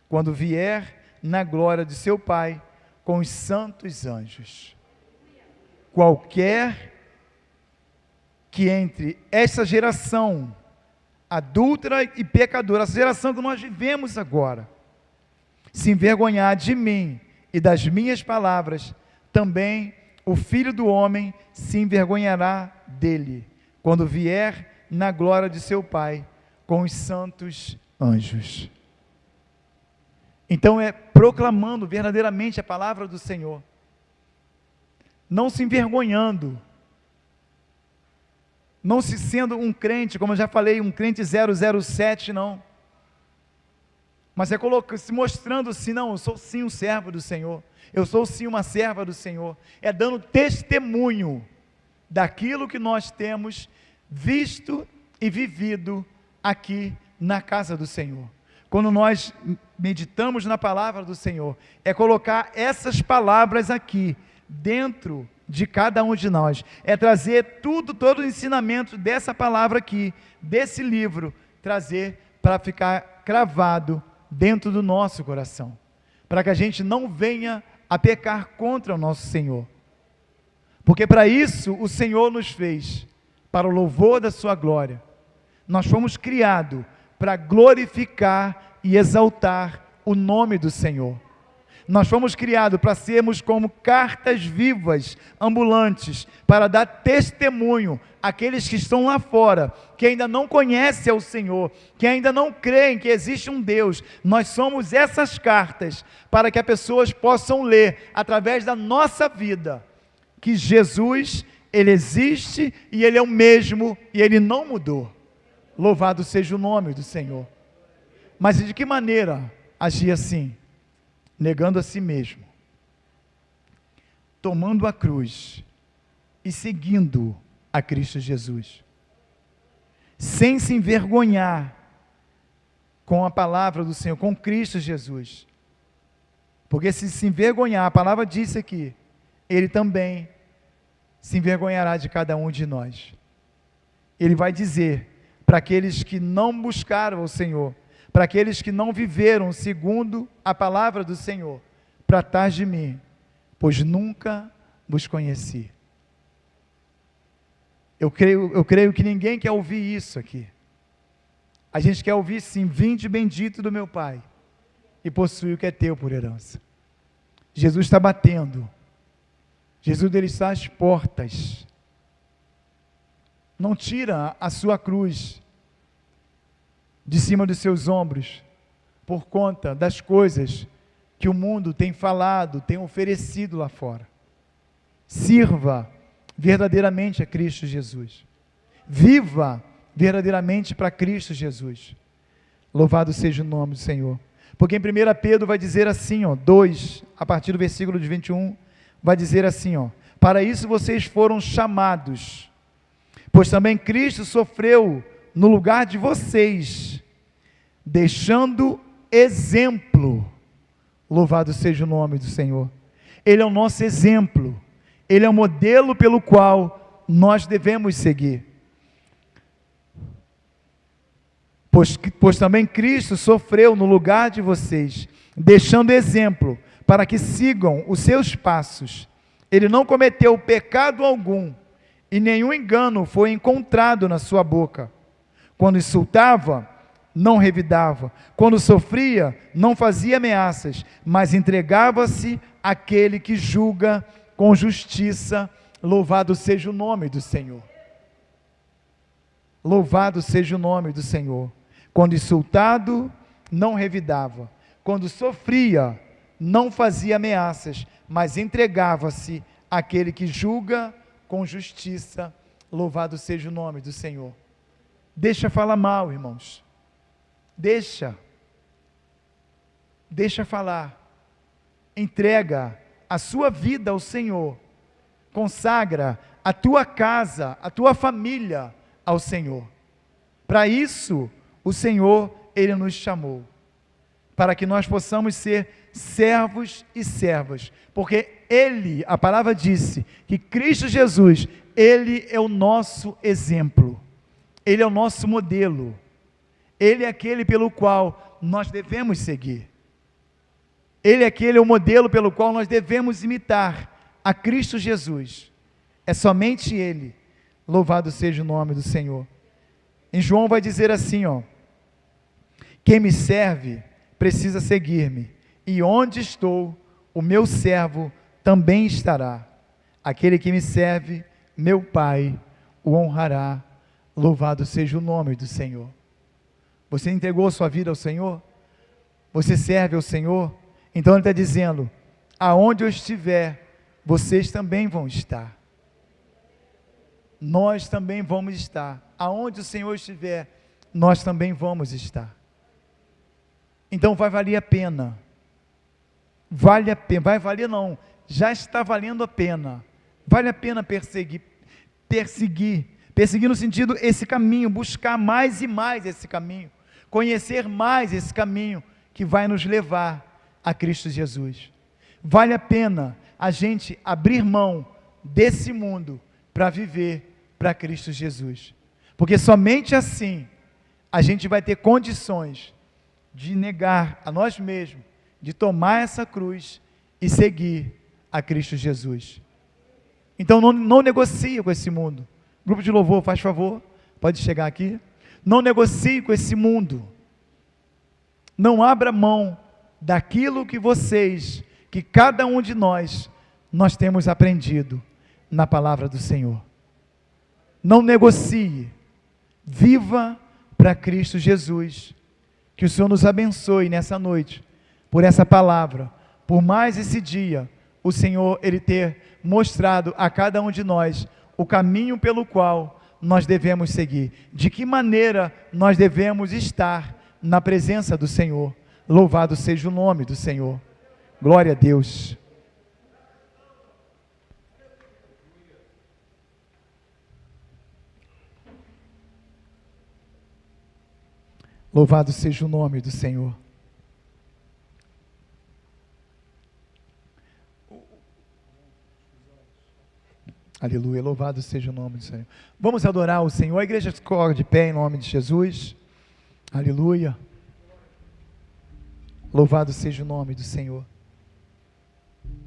quando vier na glória de seu Pai, com os santos anjos. Qualquer que entre essa geração adúltera e pecadora, essa geração que nós vivemos agora, se envergonhar de mim e das minhas palavras, também o Filho do Homem se envergonhará dele, quando vier na glória de seu Pai, com os santos anjos. Então é proclamando verdadeiramente a palavra do Senhor, não se envergonhando, não se sendo um crente, como eu já falei, um crente 007, não. Mas é se mostrando assim, não, eu sou sim um servo do Senhor, eu sou sim uma serva do Senhor, é dando testemunho daquilo que nós temos visto e vivido aqui na casa do Senhor. Quando nós meditamos na palavra do Senhor, é colocar essas palavras aqui, dentro de cada um de nós, é trazer todo o ensinamento dessa palavra aqui, desse livro, trazer para ficar cravado dentro do nosso coração, para que a gente não venha a pecar contra o nosso Senhor, porque para isso o Senhor nos fez, para o louvor da sua glória. Nós fomos criados para glorificar e exaltar o nome do Senhor. Nós fomos criados para sermos como cartas vivas, ambulantes, para dar testemunho àqueles que estão lá fora, que ainda não conhecem ao Senhor, que ainda não creem que existe um Deus. Nós somos essas cartas, para que as pessoas possam ler, através da nossa vida, que Jesus, Ele existe, e Ele é o mesmo, e Ele não mudou. Louvado seja o nome do Senhor. Mas de que maneira agir assim? Negando a si mesmo, tomando a cruz e seguindo a Cristo Jesus, sem se envergonhar com a palavra do Senhor, com Cristo Jesus, porque se envergonhar, a palavra disse aqui, Ele também se envergonhará de cada um de nós. Ele vai dizer para aqueles que não buscaram o Senhor, para aqueles que não viveram segundo a palavra do Senhor, para trás de mim, pois nunca vos conheci. Eu creio que ninguém quer ouvir isso aqui. A gente quer ouvir sim, vinde bendito do meu Pai, e possui o que é teu por herança. Jesus está batendo, Jesus ele está às portas. Não tira a sua cruz de cima dos seus ombros, por conta das coisas que o mundo tem falado, tem oferecido lá fora. Sirva verdadeiramente a Cristo Jesus. Viva verdadeiramente para Cristo Jesus. Louvado seja o nome do Senhor. Porque em 1 Pedro vai dizer assim, 2, a partir do versículo de 21, vai dizer assim, para isso vocês foram chamados, pois também Cristo sofreu no lugar de vocês, deixando exemplo. Louvado seja o nome do Senhor. Ele é o nosso exemplo, Ele é o modelo pelo qual nós devemos seguir. Pois também Cristo sofreu no lugar de vocês, deixando exemplo, para que sigam os seus passos. Ele não cometeu pecado algum, e nenhum engano foi encontrado na sua boca. Quando insultava, não revidava. Quando sofria, não fazia ameaças, mas entregava-se àquele que julga com justiça. Louvado seja o nome do Senhor. Louvado seja o nome do Senhor. Quando insultado, não revidava. Quando sofria, não fazia ameaças, mas entregava-se àquele que julga com justiça. Louvado seja o nome do Senhor. Deixa falar mal, irmãos. Deixa falar. Entrega a sua vida ao Senhor. Consagra a tua casa, a tua família ao Senhor. Para isso, o Senhor, Ele nos chamou. Para que nós possamos ser servos e servas. Porque Ele, a palavra disse, que Cristo Jesus, Ele é o nosso exemplo. Ele é o nosso modelo. Ele é aquele pelo qual nós devemos seguir. Ele é aquele o modelo pelo qual nós devemos imitar a Cristo Jesus. É somente Ele. Louvado seja o nome do Senhor. Em João vai dizer assim, quem me serve precisa seguir-me, e onde estou, o meu servo também estará. Aquele que me serve, meu Pai o honrará. Louvado seja o nome do Senhor. Você entregou a sua vida ao Senhor? Você serve ao Senhor? Então Ele está dizendo, aonde eu estiver, vocês também vão estar. nós também vamos estar. Aonde o Senhor estiver, nós também vamos estar. Então vai valer a pena. Vale a pena, vai valer não, já está valendo a pena. Vale a pena perseguir no sentido, esse caminho, buscar mais e mais esse caminho, conhecer mais esse caminho que vai nos levar a Cristo Jesus. Vale a pena a gente abrir mão desse mundo para viver para Cristo Jesus, porque somente assim a gente vai ter condições de negar a nós mesmos, de tomar essa cruz e seguir a Cristo Jesus. Então não negocie com esse mundo. Grupo de louvor, faz favor, pode chegar aqui. Não negocie com esse mundo. Não abra mão daquilo que cada um de nós temos aprendido na palavra do Senhor. Não negocie. Viva para Cristo Jesus. Que o Senhor nos abençoe nessa noite, por essa palavra, por mais esse dia, o Senhor, Ele ter mostrado a cada um de nós o caminho pelo qual nós devemos seguir, de que maneira nós devemos estar na presença do Senhor. Louvado seja o nome do Senhor. Glória a Deus. Louvado seja o nome do Senhor. Aleluia, louvado seja o nome do Senhor. Vamos adorar o Senhor. A igreja corre de pé em nome de Jesus. Aleluia. Louvado seja o nome do Senhor.